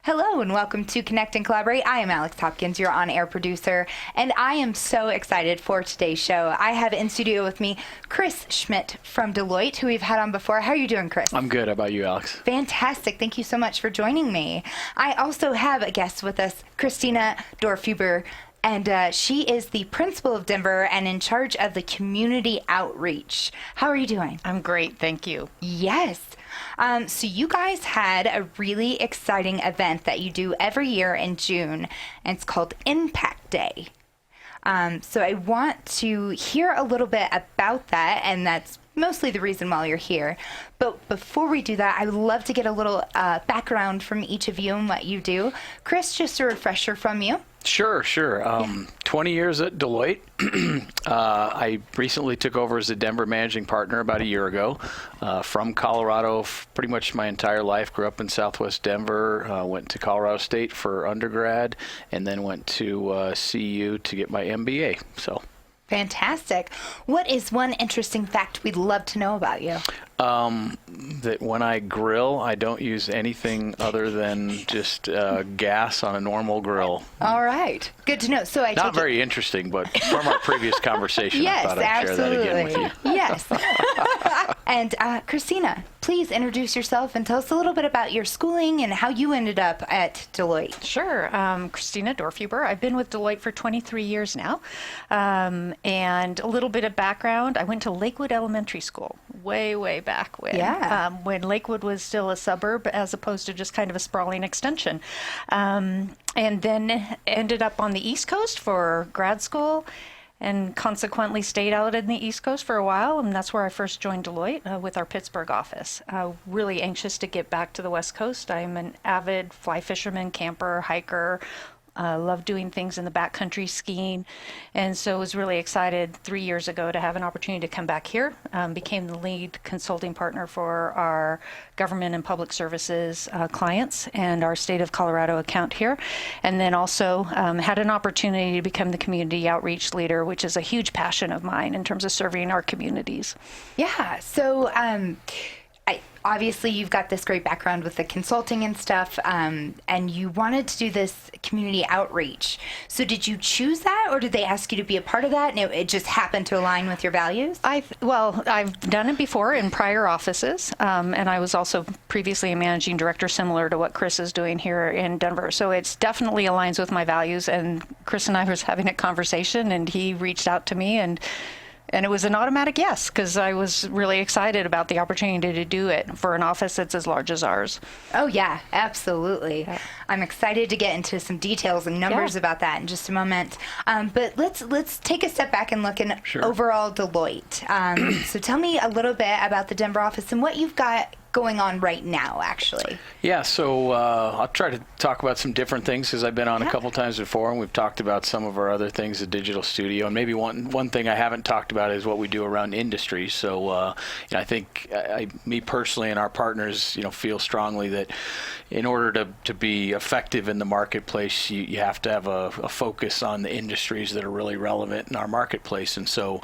Hello and welcome to Connect and Collaborate. I am Alex Hopkins, your on-air producer, and I am so excited for today's show. I have in studio with me Chris Schmidt from Deloitte, who we've had on before. How are you doing, Chris? I'm good. How about you, Alex? Fantastic. Thank you so much for joining me. I also have a guest with us, Christina Dorfhuber, and she is the principal of Denver and in charge of the community outreach. How are you doing? I'm great, thank you. Yes. So you guys had a really exciting event that you do every year in June, and it's called Impact Day. So I want to hear a little bit about that, and that's mostly the reason why you're here. But before we do that, I would love to get a little background from each of you and what you do. Chris, just a refresher from you. Sure. 20 years at Deloitte. I recently took over as a Denver managing partner about a year ago. From Colorado, pretty much my entire life. Grew up in Southwest Denver. Went to Colorado State for undergrad, and then went to CU to get my MBA. So. Fantastic. What is one interesting fact we'd love to know about you? That when I grill, I don't use anything other than just gas on a normal grill. All right. Good to know. So I Not very interesting, but from our previous conversation, yes, I thought I'd share that again with you. Yes. And Christina, please introduce yourself and tell us a little bit about your schooling and how you ended up at Deloitte. Sure. Christina Dorfhuber. I've been with Deloitte for 23 years now. And a little bit of background, I went to Lakewood Elementary School way back when Lakewood was still a suburb as opposed to just kind of a sprawling extension. And then ended up on the East Coast for grad school and consequently stayed out in the East Coast for a while, and that's where I first joined Deloitte with our Pittsburgh office. Really anxious to get back to the West Coast. I'm an avid fly fisherman, camper, hiker. Love doing things in the backcountry, skiing, and so was really excited 3 years ago to have an opportunity to come back here. Became the lead consulting partner for our government and public services clients and our state of Colorado account here, and then also had an opportunity to become the community outreach leader, which is a huge passion of mine in terms of serving our communities. Yeah, so obviously you've got this great background with the consulting and stuff, and you wanted to do this community outreach. So did you choose that, or did they ask you to be a part of that and it just happened to align with your values? I've done it before in prior offices, and I was also previously a managing director similar to what Chris is doing here in Denver. So it's definitely aligns with my values, and Chris and I was having a conversation and he reached out to me and it was an automatic yes, because I was really excited about the opportunity to do it for an office that's as large as ours. Oh, yeah, absolutely. Yeah. I'm excited to get into some details and numbers about that in just a moment. But let's take a step back and look at overall Deloitte. So tell me a little bit about the Denver office and what you've got going on right now, actually. Yeah, so I'll try to talk about some different things because I've been on a couple times before, and we've talked about some of our other things, the digital studio, and maybe one thing I haven't talked about is what we do around industry. So I think me personally and our partners, feel strongly that in order to be effective in the marketplace, you have to have a focus on the industries that are really relevant in our marketplace, and so.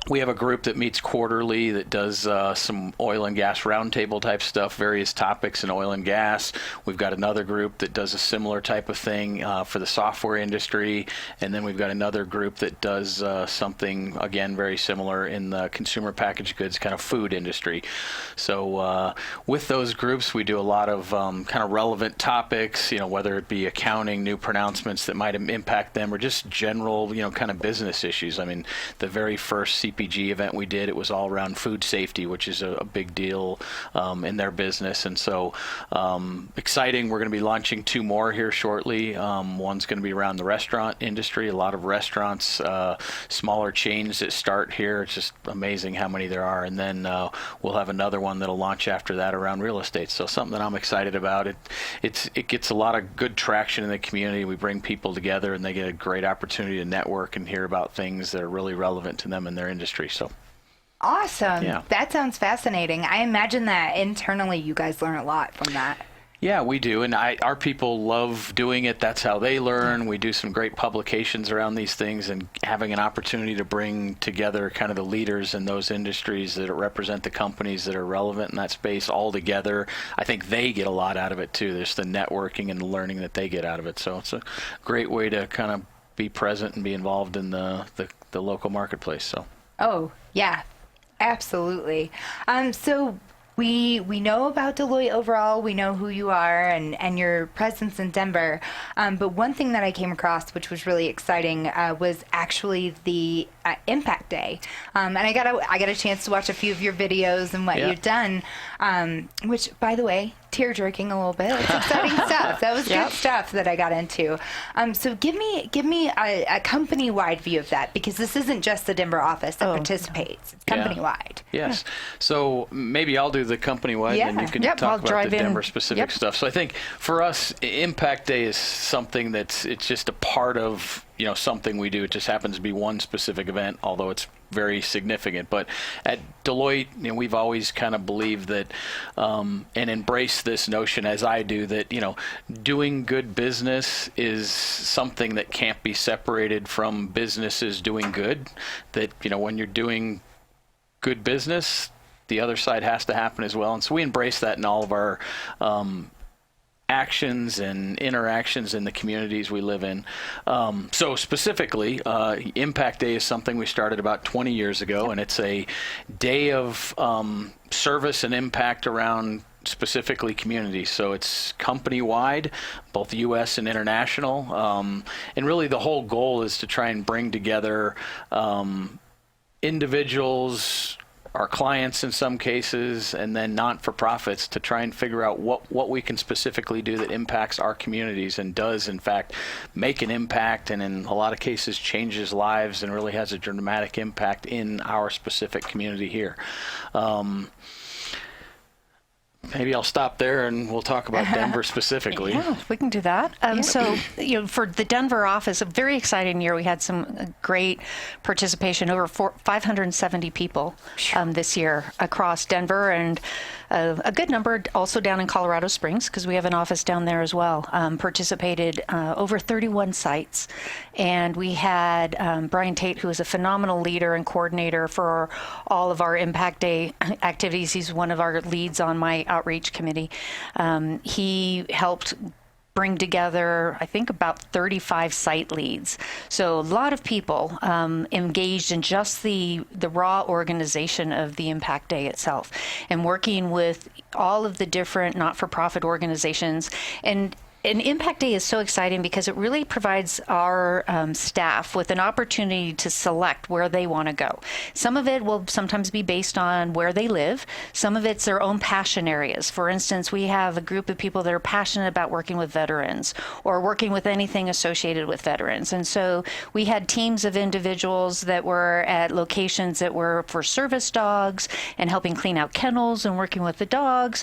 We have a group that meets quarterly that does some oil and gas roundtable type stuff, various topics in oil and gas. We've got another group that does a similar type of thing for the software industry. And then we've got another group that does something, again, very similar in the consumer packaged goods kind of food industry. So with those groups, we do a lot of kind of relevant topics, whether it be accounting, new pronouncements that might impact them, or just general, kind of business issues. I mean, the very first CPG event we did, it was all around food safety, which is a big deal in their business. And so exciting. We're going to be launching 2 more here shortly. One's going to be around the restaurant industry. A lot of restaurants, smaller chains that start here. It's just amazing how many there are. And then we'll have another one that'll launch after that around real estate. So something that I'm excited about. It gets a lot of good traction in the community. We bring people together and they get a great opportunity to network and hear about things that are really relevant to them in their industry. So awesome. Yeah. That sounds fascinating. I imagine that internally you guys learn a lot from that. Yeah, we do. And our people love doing it. That's how they learn. We do some great publications around these things, and having an opportunity to bring together kind of the leaders in those industries that represent the companies that are relevant in that space all together. I think they get a lot out of it too. There's the networking and the learning that they get out of it. So it's a great way to kind of be present and be involved in the local marketplace. So. Oh, yeah, absolutely. So we know about Deloitte overall. We know who you are and your presence in Denver. But one thing that I came across, which was really exciting, was actually the Impact Day. And I got a chance to watch a few of your videos and what you've done, which, by the way, tear-jerking a little bit. It's exciting stuff. That was good stuff that I got into. So give me a company-wide view of that, because this isn't just the Denver office that participates. It's company-wide. Yes. So maybe I'll do the company-wide, and you can talk about the Denver-specific stuff. So I think for us, Impact Day is something it's just a part of something we do. It just happens to be one specific event, although it's very significant. But at Deloitte, we've always kind of believed that and embraced this notion, as I do, that doing good business is something that can't be separated from businesses doing good. That when you're doing good business, the other side has to happen as well. And so we embrace that in all of our actions and interactions in the communities we live in. So specifically, Impact Day is something we started about 20 years ago, and it's a day of service and impact around specifically communities. So it's company-wide, both U.S. and international. And really the whole goal is to try and bring together individuals, our clients in some cases, and then not-for-profits to try and figure out what we can specifically do that impacts our communities and does, in fact, make an impact, and in a lot of cases changes lives and really has a dramatic impact in our specific community here. Maybe I'll stop there and we'll talk about Denver specifically. Yeah, we can do that. So, for the Denver office, a very exciting year. We had some great participation, over 570 people this year across Denver, and a good number also down in Colorado Springs, because we have an office down there as well. Participated over 31 sites, and we had Brian Tate, who is a phenomenal leader and coordinator for all of our Impact Day activities. He's one of our leads on my outreach committee. He helped bring together, I think, about 35 site leads. So a lot of people engaged in just the raw organization of the Impact Day itself, and working with all of the different not-for-profit organizations. And Impact Day is so exciting because it really provides our staff with an opportunity to select where they want to go. Some of it will sometimes be based on where they live. Some of it's their own passion areas. For instance, we have a group of people that are passionate about working with veterans or working with anything associated with veterans. And so we had teams of individuals that were at locations that were for service dogs and helping clean out kennels and working with the dogs,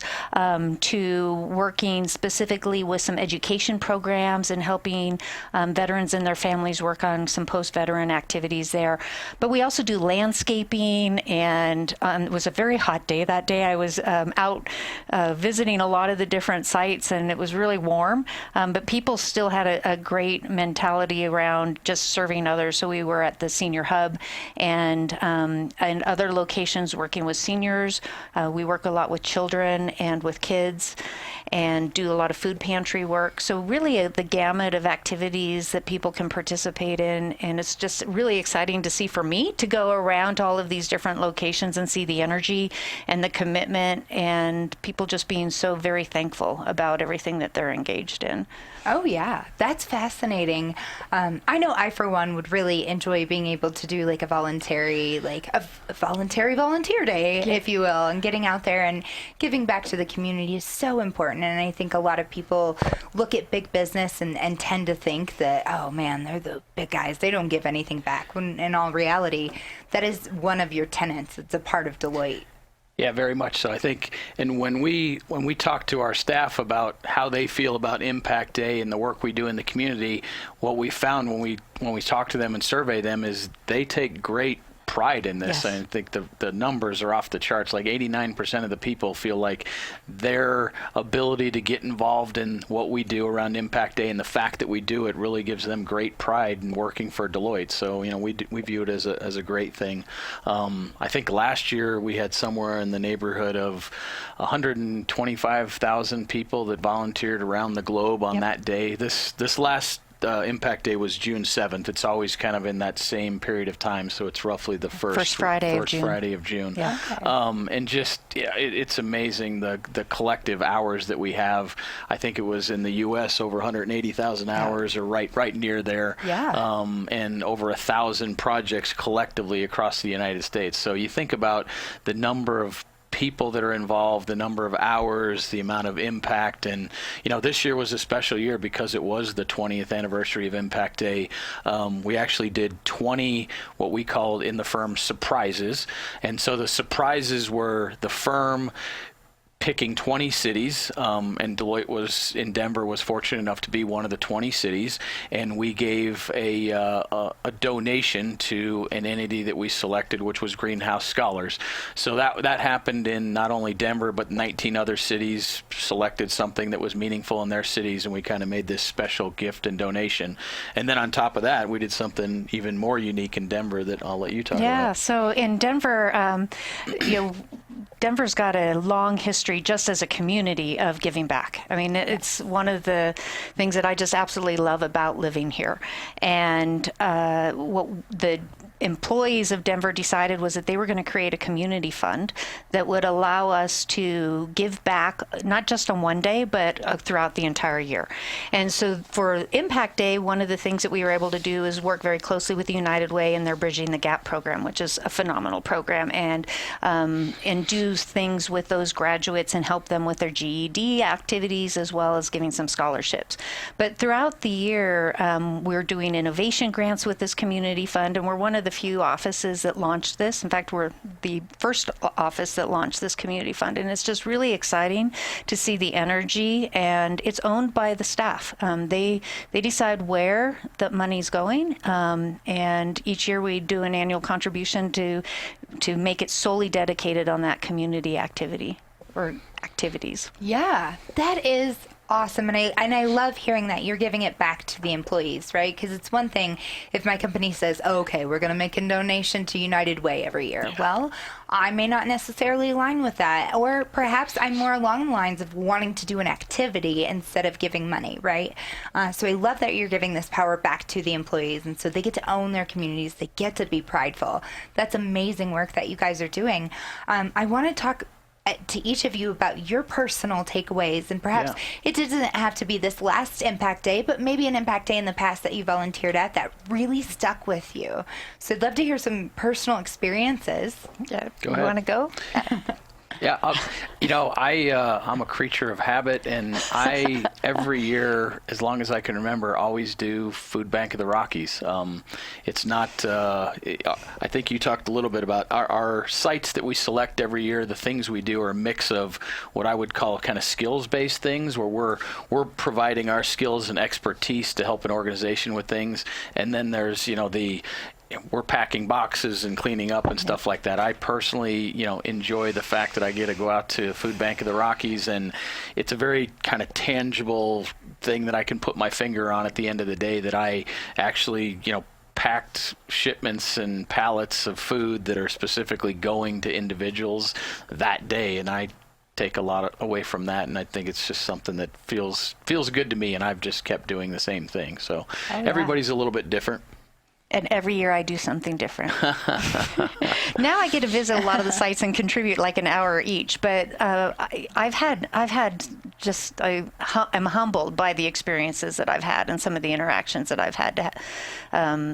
to working specifically with some education programs and helping veterans and their families work on some post-veteran activities there. But we also do landscaping, and it was a very hot day that day. I was out visiting a lot of the different sites, and it was really warm, but people still had a great mentality around just serving others. So we were at the senior hub and other locations working with seniors. We work a lot with children and with kids, and do a lot of food pantry work. So really the gamut of activities that people can participate in. And it's just really exciting to see for me to go around to all of these different locations and see the energy and the commitment, and people just being so very thankful about everything that they're engaged in. Oh, yeah. That's fascinating. I know I, for one, would really enjoy being able to do like a voluntary volunteer day, if you will, and getting out there and giving back to the community is so important. And I think a lot of people look at big business and tend to think that, oh man, they're the big guys, they don't give anything back, when in all reality, that is one of your tenets. It's a part of Deloitte. Yeah, very much so. I think, and when we talk to our staff about how they feel about Impact Day and the work we do in the community, what we found when we talk to them and survey them is they take great pride in this. Yes. I think the numbers are off the charts. Like 89% of the people feel like their ability to get involved in what we do around Impact Day and the fact that we do it really gives them great pride in working for Deloitte. So, we view it as a great thing. I think last year we had somewhere in the neighborhood of 125,000 people that volunteered around the globe on that day. This last Impact Day was June 7th. It's always kind of in that same period of time, so it's roughly the first Friday of June. Yeah. Okay. And just it's amazing the collective hours that we have. I think it was in the U.S. over 180,000 hours, or right near there. Yeah. And over 1,000 projects collectively across the United States. So you think about the number of people that are involved, the number of hours, the amount of impact. And, this year was a special year because it was the 20th anniversary of Impact Day. We actually did 20, what we called in the firm, surprises. And so the surprises were the firm picking 20 cities, and Deloitte in Denver was fortunate enough to be one of the 20 cities, and we gave a donation to an entity that we selected, which was Greenhouse Scholars. So that happened in not only Denver, but 19 other cities selected something that was meaningful in their cities, and we kind of made this special gift and donation. And then on top of that, we did something even more unique in Denver that I'll let you talk about. Yeah, so in Denver, Denver's got a long history just as a community of giving back. I mean, it's one of the things that I just absolutely love about living here. And what the employees of Denver decided was that they were going to create a community fund that would allow us to give back, not just on one day, but throughout the entire year. And so for Impact Day, one of the things that we were able to do is work very closely with the United Way and their Bridging the Gap program, which is a phenomenal program, and do things with those graduates and help them with their GED activities, as well as giving some scholarships. But throughout the year, we're doing innovation grants with this community fund, and we're one of the few offices that launched this. In fact, we're the first office that launched this community fund, and it's just really exciting to see the energy, and it's owned by the staff. They decide where the money's going, and each year we do an annual contribution to make it solely dedicated on that community activity or activities. Yeah, that is awesome. And I love hearing that you're giving it back to the employees, right? Because it's one thing if my company says, oh, okay, we're going to make a donation to United Way every year. Yeah. Well, I may not necessarily align with that. Or perhaps I'm more along the lines of wanting to do an activity instead of giving money, right? So I love that you're giving this power back to the employees. And so they get to own their communities. They get to be prideful. That's amazing work that you guys are doing. I want to talk to each of you about your personal takeaways, and perhaps it doesn't have to be this last Impact Day, but maybe an Impact Day in the past that you volunteered at that really stuck with you. So I'd love to hear some personal experiences. Yeah, go ahead. You want to go? Yeah, I'm a creature of habit, and I, every year, as long as I can remember, always do Food Bank of the Rockies. It's not, I think you talked a little bit about our sites that we select every year. The things we do are a mix of what I would call kind of skills-based things, where we're providing our skills and expertise to help an organization with things, and then there's, we're packing boxes and cleaning up and stuff like that. I personally, enjoy the fact that I get to go out to Food Bank of the Rockies, and it's a very kind of tangible thing that I can put my finger on at the end of the day, that I actually, packed shipments and pallets of food that are specifically going to individuals that day, and I take a lot away from that, and I think it's just something that feels good to me, and I've just kept doing the same thing. So everybody's a little bit different. And every year I do something different. Now I get to visit a lot of the sites and contribute like an hour each. But I'm humbled by the experiences that I've had and some of the interactions that I've had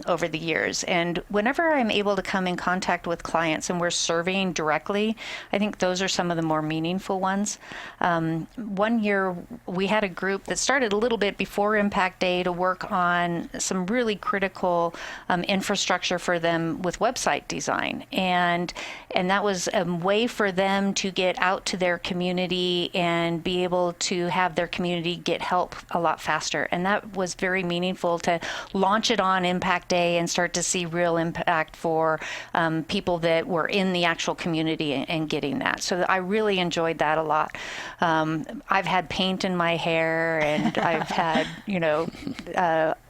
over the years. And whenever I'm able to come in contact with clients and we're serving directly, I think those are some of the more meaningful ones. One year we had a group that started a little bit before Impact Day to work on some really critical infrastructure for them with website design. And that was a way for them to get out to their community and be able to have their community get help a lot faster. And that was very meaningful to launch it on Impact Day and start to see real impact for people that were in the actual community and getting that. So I really enjoyed that a lot. I've had paint in my hair, and I've had,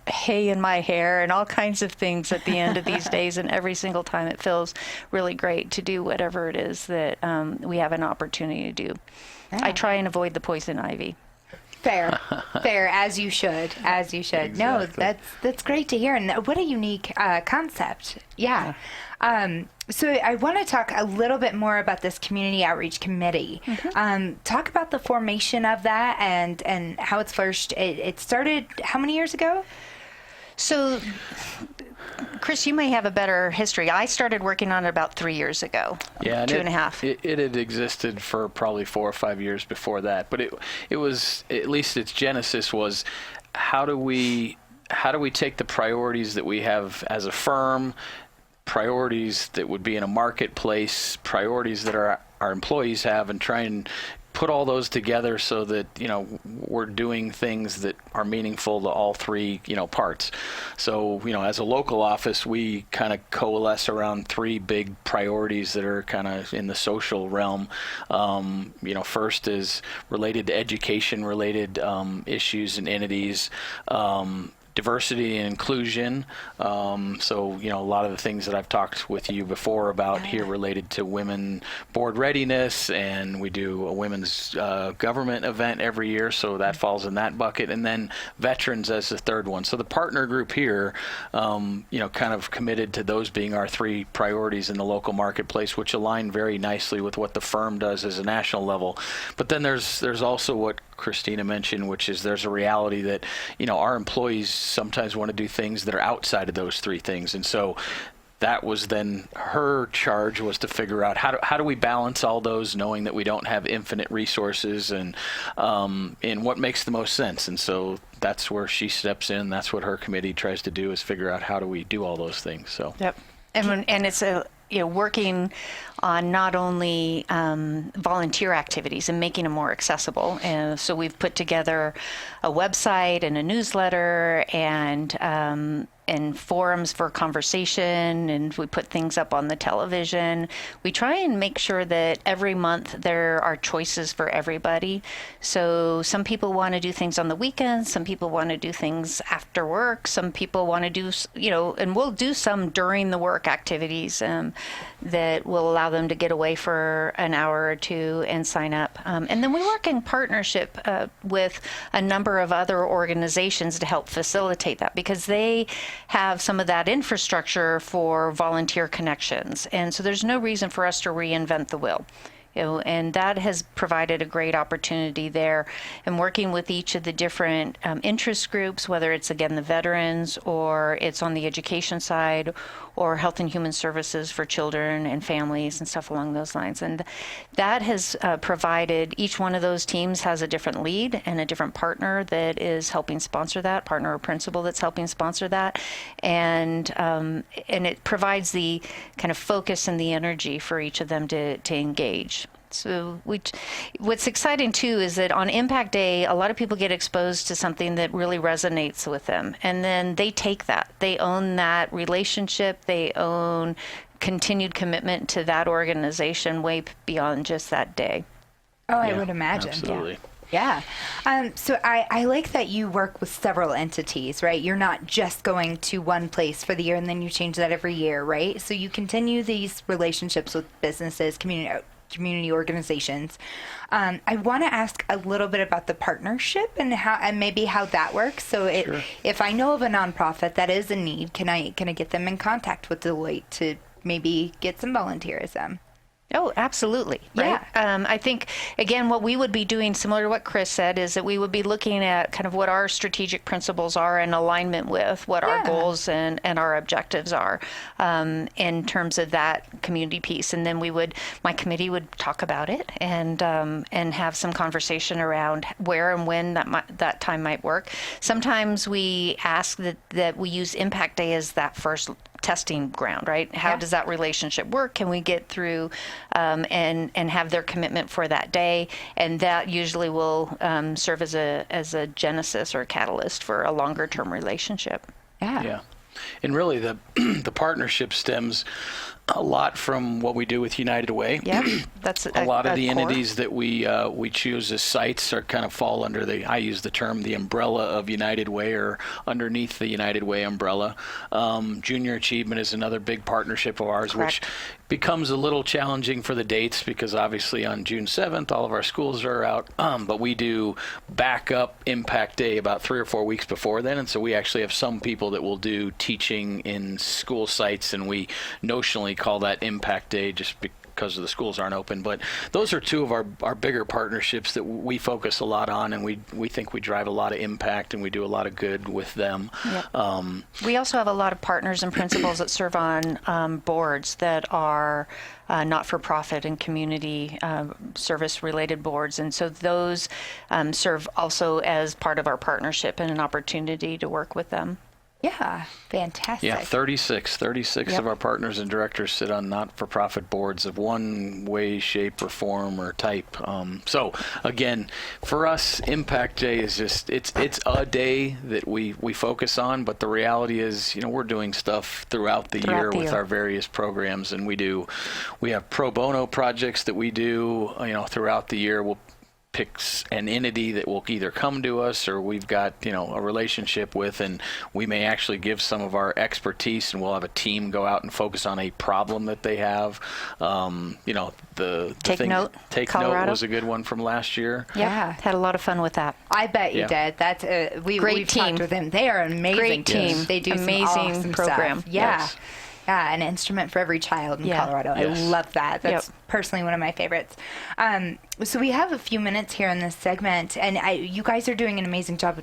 hay in my hair and all kinds of things at the end of these days, and every single time it feels really great to do whatever it is that we have an opportunity to do. Yeah. I try and avoid the poison ivy. Fair, as you should. Exactly. No, that's great to hear, and what a unique concept. Yeah. So I want to talk a little bit more about this community outreach committee. Mm-hmm. Talk about the formation of that and how it's flourished. It started how many years ago? So, Chris, you may have a better history. I started working on it about 3 years ago. Yeah, 2.5. It had existed for probably 4 or 5 years before that. But it was, at least its genesis was, how do we take the priorities that we have as a firm, priorities that would be in a marketplace, priorities that our employees have, and try and put all those together so that we're doing things that are meaningful to all three parts. So as a local office, we kind of coalesce around 3 big priorities that are kind of in the social realm. First is related to education related issues and entities. Diversity and inclusion. So, a lot of the things that I've talked with you before about here related to women board readiness, and we do a women's government event every year, so that falls in that bucket. And then veterans as the third one. So the partner group here, kind of committed to those being our 3 priorities in the local marketplace, which align very nicely with what the firm does as a national level. But then there's also what Christina mentioned, which is there's a reality that, our employees sometimes want to do things that are outside of those 3 things. And so that was then her charge, was to figure out how do we balance all those, knowing that we don't have infinite resources, and what makes the most sense. And so that's where she steps in. That's what her committee tries to do, is figure out how do we do all those things. So yep. And it's working on not only volunteer activities and making them more accessible. And so we've put together a website and a newsletter and forums for conversation, and we put things up on the television. We try and make sure that every month there are choices for everybody. So some people want to do things on the weekends, some people want to do things after work, some people want to do, and we'll do some during the work activities that will allow them to get away for an hour or 2 and sign up. And then we work in partnership with a number of other organizations to help facilitate that, because they have some of that infrastructure for volunteer connections. And so there's no reason for us to reinvent the wheel. And that has provided a great opportunity there. And working with each of the different interest groups, whether it's, again, the veterans, or it's on the education side, or health and human services for children and families and stuff along those lines. And that has provided, each one of those teams has a different lead and a different partner that is helping sponsor that, partner or principal that's helping sponsor that. And it provides the kind of focus and the energy for each of them to engage. So what's exciting too is that on Impact Day, a lot of people get exposed to something that really resonates with them, and then they take that. They own that relationship. They own continued commitment to that organization way beyond just that day. Oh, I would imagine. Absolutely. Yeah. So I like that you work with several entities, right? You're not just going to one place for the year and then you change that every year, right? So you continue these relationships with businesses, community organizations. I want to ask a little bit about the partnership and maybe how that works. So if I know of a nonprofit that is in need, can I get them in contact with Deloitte to maybe get some volunteerism? Oh, absolutely. Right. Yeah. I think, again, what we would be doing, similar to what Chris said, is that we would be looking at kind of what our strategic principles are in alignment with what our goals and our objectives are in terms of that community piece. And then my committee would talk about it and have some conversation around where and when that time might work. Sometimes we ask that we use Impact Day as that first testing ground, right? How does that relationship work? Can we get through and have their commitment for that day? And that usually will serve as a genesis or a catalyst for a longer term relationship. Yeah. And really the partnership stems a lot from what we do with United Way. Yeah, that's a lot of the core. entities that we choose as sites are kind of fall under I use the term the umbrella of United Way, or underneath the United Way umbrella. Junior Achievement is another big partnership of ours, Correct. which becomes a little challenging for the dates because obviously on June 7th all of our schools are out, but we do backup Impact Day about 3 or 4 weeks before then, and so we actually have some people that will do teaching in school sites, and we notionally call that Impact Day just because the schools aren't open. But those are two of our bigger partnerships that we focus a lot on, and we think we drive a lot of impact and we do a lot of good with them. Yep. We also have a lot of partners and principals that serve on boards that are not-for-profit and community service-related boards, and so those serve also as part of our partnership and an opportunity to work with them. Yeah, fantastic. Yeah, 36 Yep. of our partners and directors sit on not-for-profit boards of one way, shape, or form or type. So again, for us, Impact Day is just, it's a day that we focus on, but the reality is, we're doing stuff throughout the year with our various programs, and we have pro bono projects that we do, throughout the year. We'll picks an entity that will either come to us or we've got a relationship with, and we may actually give some of our expertise, and we'll have a team go out and focus on a problem that they have. Take Note was a good one from last year. Yeah, had a lot of fun with that. I bet you did. That's we've team. talked with them. They are an amazing Great team. They do amazing some awesome program. Stuff. Yeah. Yes. Yeah, an instrument for every child in Colorado. Yes. I love that. That's personally one of my favorites. So we have a few minutes here in this segment, and you guys are doing an amazing job.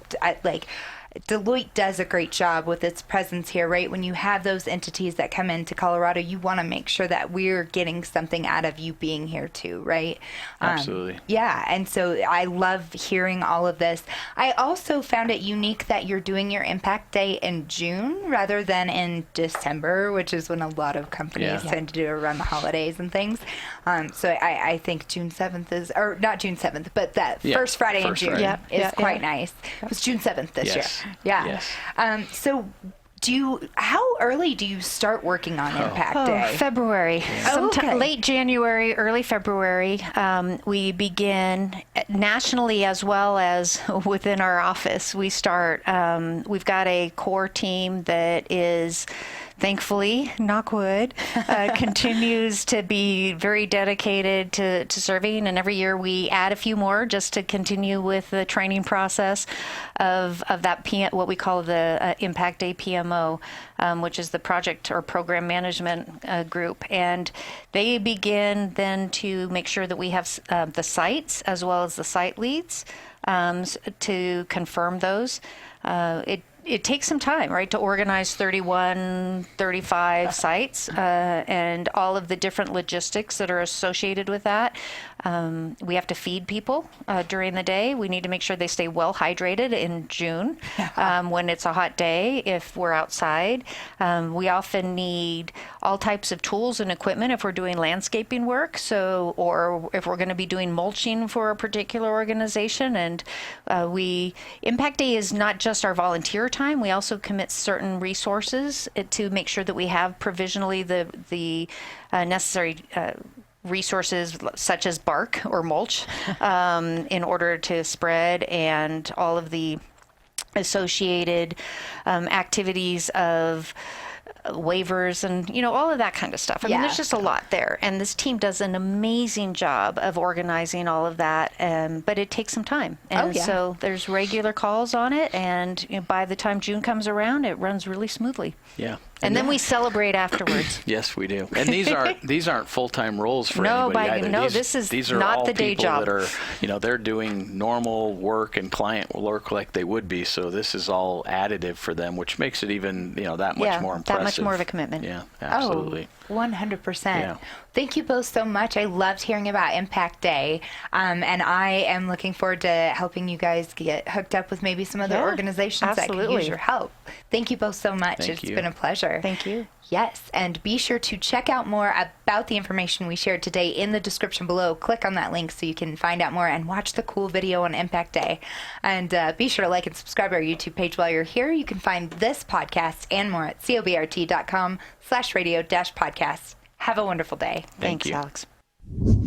Deloitte does a great job with its presence here, right? When you have those entities that come into Colorado, you want to make sure that we're getting something out of you being here too, right? Absolutely. Yeah, and so I love hearing all of this. I also found it unique that you're doing your Impact Day in June rather than in December, which is when a lot of companies tend to do around the holidays and things. So I think June 7th is, or not June 7th, but that first Friday in June is quite nice. It was June 7th this year. Yeah. Yes. So how early do you start working on Impact Day? February. Late January, early February. We begin nationally as well as within our office. We start, we've got a core team that is, thankfully, knock wood, continues to be very dedicated to serving. And every year we add a few more just to continue with the training process of that what we call the Impact Day PMO, which is the project or program management group. And they begin then to make sure that we have the sites as well as the site leads to confirm those. It takes some time, right, to organize 31, 35 sites and all of the different logistics that are associated with that. We have to feed people during the day. We need to make sure they stay well hydrated in June when it's a hot day if we're outside. We often need all types of tools and equipment if we're doing landscaping work, or if we're going to be doing mulching for a particular organization. And Impact Day is not just our volunteer time. We also commit certain resources to make sure that we have provisionally the necessary resources such as bark or mulch in order to spread, and all of the associated activities of waivers and all of that kind of stuff. I mean, there's just a lot there, and this team does an amazing job of organizing all of that, but it takes some time, and so there's regular calls on it, and by the time June comes around, it runs really smoothly. Yeah, And then we celebrate afterwards. Yes, we do. And these aren't full-time roles for anybody either. No, this is these are not all the day people job. that are, they're doing normal work and client work like they would be. So this is all additive for them, which makes it even, that much more impressive. That much more of a commitment. Yeah, absolutely. Oh, 100%. Yeah. Thank you both so much. I loved hearing about Impact Day. And I am looking forward to helping you guys get hooked up with maybe some other organizations that could use your help. Thank you both so much. It's been a pleasure. Thank you. Yes, and be sure to check out more about the information we shared today in the description below. Click on that link so you can find out more and watch the cool video on Impact Day. And be sure to like and subscribe our YouTube page while you're here. You can find this podcast and more at cobrt.com/radio-podcast. Have a wonderful day. Thank you. Thanks, Alex.